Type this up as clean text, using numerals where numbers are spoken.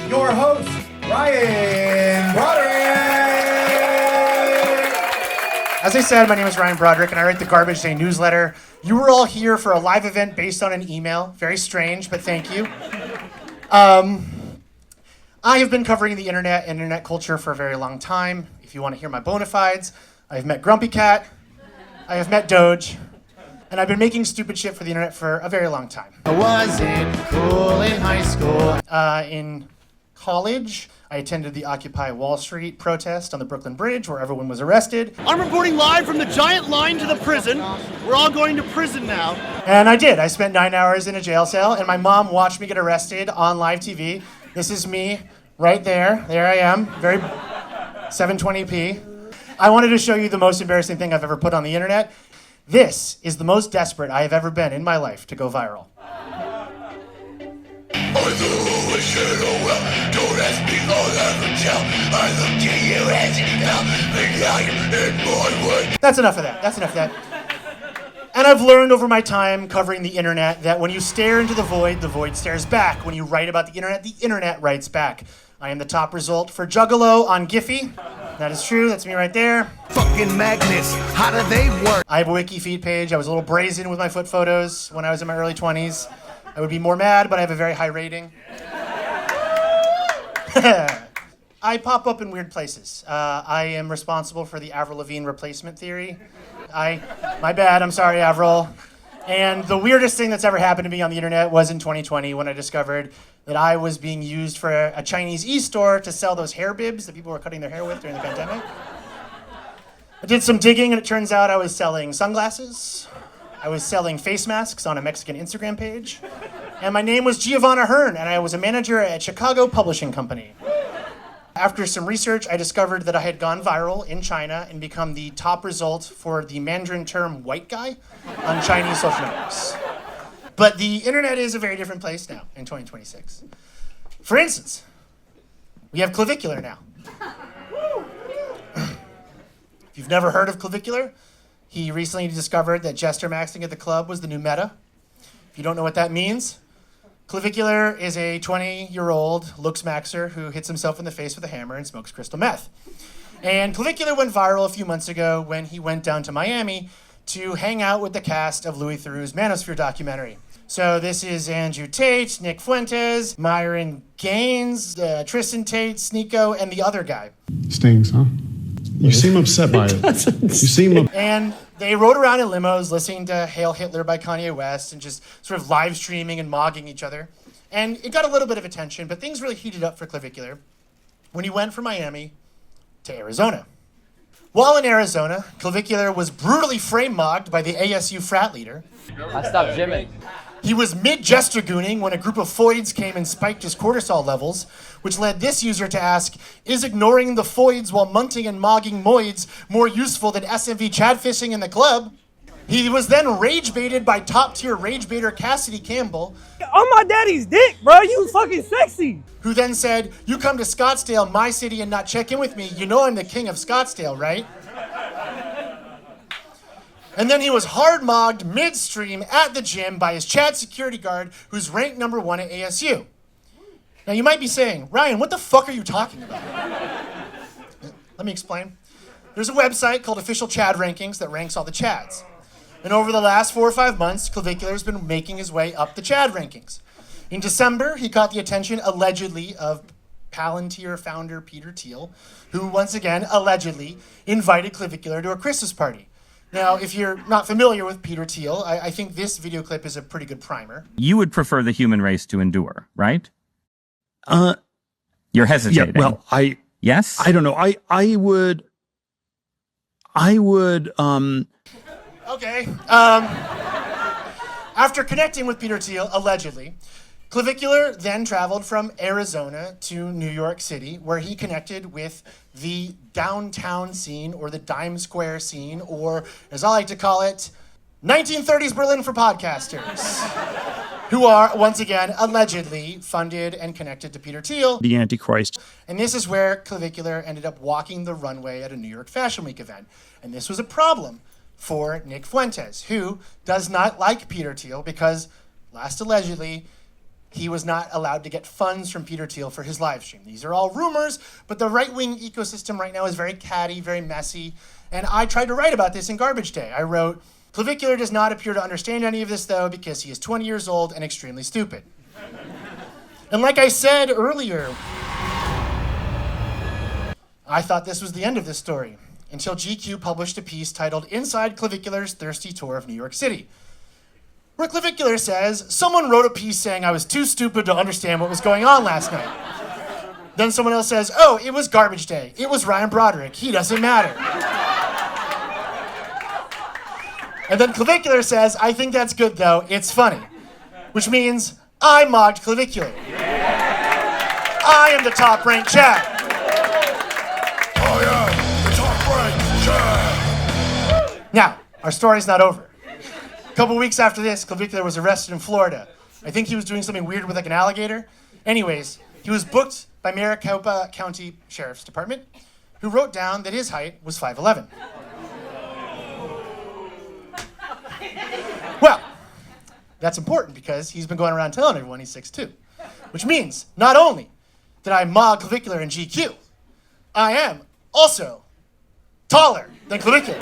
your host, Ryan Broderick. As I said, my name is Ryan Broderick, and I write the Garbage Day newsletter. You were all here for a live event based on an email. Very strange, but thank you. I have been covering the internet and internet culture for a very long time. If you want to hear my bona fides, I've met Grumpy Cat, I have met Doge, and I've been making stupid shit for the internet for a very long time. I wasn't cool in high school. In college, I attended the Occupy Wall Street protest on the Brooklyn Bridge where everyone was arrested. I'm reporting live from the giant line to the prison. We're all going to prison now. And I did. I spent 9 hours in a jail cell, and my mom watched me get arrested on live TV. This is me right there. There I am. Very 720p. I wanted to show you the most embarrassing thing I've ever put on the internet. This is the most desperate I have ever been in my life to go viral. That's enough of that. And I've learned over my time covering the internet that when you stare into the void stares back. When you write about the internet writes back. I am the top result for Juggalo on Giphy. That is true, that's me right there. Fucking magnets, how do they work? I have a wiki feed page. I was a little brazen with my foot photos when I was in my early 20s. I would be more mad, but I have a very high rating. I pop up in weird places. I am responsible for the Avril Lavigne replacement theory. My bad, I'm sorry, Avril. And the weirdest thing that's ever happened to me on the internet was in 2020 when I discovered that I was being used for a Chinese e-store to sell those hair bibs that people were cutting their hair with during the pandemic. I did some digging and it turns out I was selling sunglasses. I was selling face masks on a Mexican Instagram page. And my name was Giovanna Hearn and I was a manager at Chicago Publishing Company. After some research, I discovered that I had gone viral in China and become the top result for the Mandarin term white guy on Chinese social networks. But the internet is a very different place now in 2026. For instance, we have Clavicular now. If you've never heard of Clavicular, he recently discovered that jester maxing at the club was the new meta. If you don't know what that means, Clavicular is a 20-year-old looks maxer who hits himself in the face with a hammer and smokes crystal meth. And Clavicular went viral a few months ago when he went down to Miami to hang out with the cast of Louis Theroux's Manosphere documentary. So this is Andrew Tate, Nick Fuentes, Myron Gaines, Tristan Tate, Sneeko, and the other guy. Stings, huh? You seem upset by it. And they rode around in limos listening to Hail Hitler by Kanye West and just sort of live streaming and mogging each other. And it got a little bit of attention, but things really heated up for Clavicular when he went from Miami to Arizona. While in Arizona, Clavicular was brutally frame-mogged by the ASU frat leader. I stopped gymming. He was mid-gesture-gooning when a group of foids came and spiked his cortisol levels, which led this user to ask, is ignoring the foids while munting and mogging moids more useful than SMV chadfishing in the club? He was then rage-baited by top-tier rage-baiter Cassidy Campbell. On my daddy's dick, bro. You fucking sexy. Who then said, you come to Scottsdale, my city, and not check in with me. You know I'm the king of Scottsdale, right? And then he was hard-mogged midstream at the gym by his Chad security guard who's ranked number 1 at ASU. Now you might be saying, Ryan, what the fuck are you talking about? Let me explain. There's a website called Official Chad Rankings that ranks all the Chads. And over the last 4 or 5 months, Clavicular's been making his way up the Chad rankings. In December, he caught the attention, allegedly, of Palantir founder Peter Thiel, who once again, allegedly, invited Clavicular to a Christmas party. Now, if you're not familiar with Peter Thiel, I think this video clip is a pretty good primer. You would prefer the human race to endure, right? You're hesitating. Yeah, well, Yes? I don't know. I would, Okay. After connecting with Peter Thiel, allegedly, Clavicular then traveled from Arizona to New York City, where he connected with the downtown scene, or the Dime Square scene, or, as I like to call it, 1930s Berlin for podcasters, who are, once again, allegedly funded and connected to Peter Thiel. the Antichrist. And this is where Clavicular ended up walking the runway at a New York Fashion Week event. And this was a problem for Nick Fuentes, who does not like Peter Thiel because, last allegedly, he was not allowed to get funds from Peter Thiel for his live stream. These are all rumors, but the right-wing ecosystem right now is very catty, very messy. And I tried to write about this in Garbage Day. I wrote, Clavicular does not appear to understand any of this, though, because he is 20 years old and extremely stupid. And like I said earlier, I thought this was the end of this story, until GQ published a piece titled Inside Clavicular's Thirsty Tour of New York City, where Clavicular says, someone wrote a piece saying I was too stupid to understand what was going on last night. Then someone else says, oh, it was Garbage Day. It was Ryan Broderick. He doesn't matter. And then Clavicular says, I think that's good, though. It's funny. Which means I mogged Clavicular. I am the top-ranked Chad. Oh yeah, the top rank, Chad. Now, our story's not over. A couple weeks after this, Clavicular was arrested in Florida. I think he was doing something weird with like an alligator. Anyways, he was booked by Maricopa County Sheriff's Department, who wrote down that his height was 5'11". Well, that's important because he's been going around telling everyone he's 6'2", which means not only did I mock Clavicular in GQ, I am also taller than Clavicular.